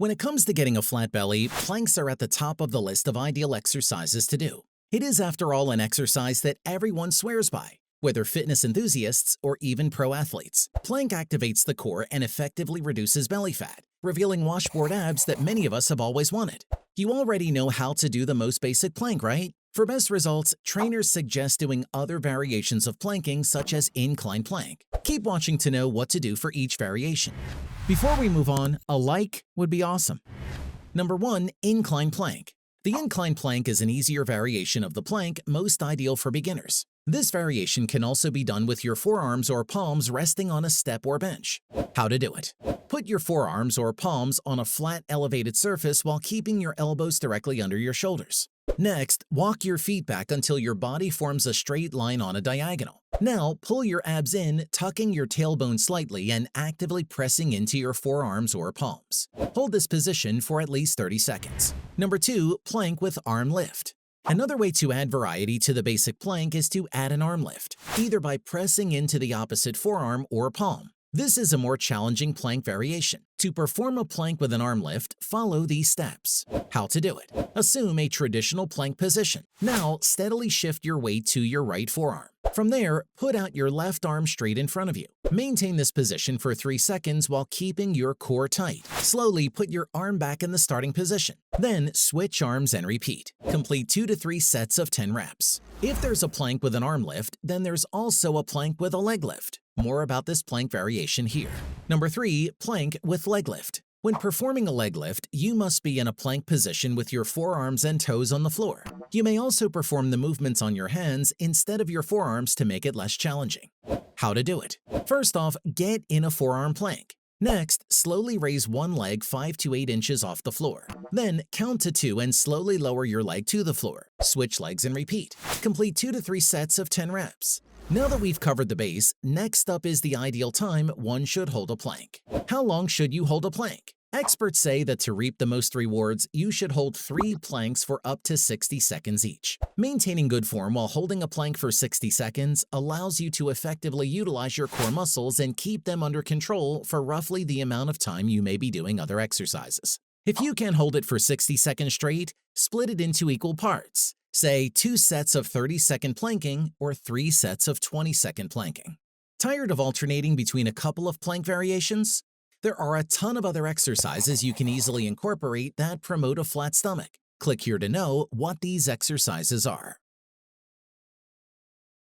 When it comes to getting a flat belly, planks are at the top of the list of ideal exercises to do. It is, after all, an exercise that everyone swears by, whether fitness enthusiasts or even pro athletes. Plank activates the core and effectively reduces belly fat, revealing washboard abs that many of us have always wanted. You already know how to do the most basic plank, right? For best results, trainers suggest doing other variations of planking such as incline plank. Keep watching to know what to do for each variation. Before we move on, a like would be awesome. Number 1. Incline plank. The incline plank is an easier variation of the plank, most ideal for beginners. This variation can also be done with your forearms or palms resting on a step or bench. How to do it. Put your forearms or palms on a flat, elevated surface while keeping your elbows directly under your shoulders. Next, walk your feet back until your body forms a straight line on a diagonal. Now, pull your abs in, tucking your tailbone slightly and actively pressing into your forearms or palms. Hold this position for at least 30 seconds. Number 2. Plank with arm lift. Another way to add variety to the basic plank is to add an arm lift, either by pressing into the opposite forearm or palm. This is a more challenging plank variation. To perform a plank with an arm lift, follow these steps. How to do it. Assume a traditional plank position. Now, steadily shift your weight to your right forearm. From there, put out your left arm straight in front of you. Maintain this position for 3 seconds while keeping your core tight. Slowly put your arm back in the starting position. Then switch arms and repeat. Complete 2 to 3 sets of 10 reps. If there's a plank with an arm lift, then there's also a plank with a leg lift. More about this plank variation here. Number 3. Plank with leg lift. When performing a leg lift, you must be in a plank position with your forearms and toes on the floor. You may also perform the movements on your hands instead of your forearms to make it less challenging. How to do it. First off, get in a forearm plank. Next, slowly raise one leg 5 to 8 inches off the floor. Then count to 2 and slowly lower your leg to the floor. Switch legs and repeat. Complete 2 to 3 sets of 10 reps. Now that we've covered the base, next up is the ideal time one should hold a plank. How long should you hold a plank? Experts say that to reap the most rewards, you should hold 3 planks for up to 60 seconds each. Maintaining good form while holding a plank for 60 seconds allows you to effectively utilize your core muscles and keep them under control for roughly the amount of time you may be doing other exercises. If you can hold it for 60 seconds straight, split it into equal parts. Say 2 sets of 30-second planking or 3 sets of 20-second planking. Tired of alternating between a couple of plank variations? There are a ton of other exercises you can easily incorporate that promote a flat stomach. Click here to know what these exercises are.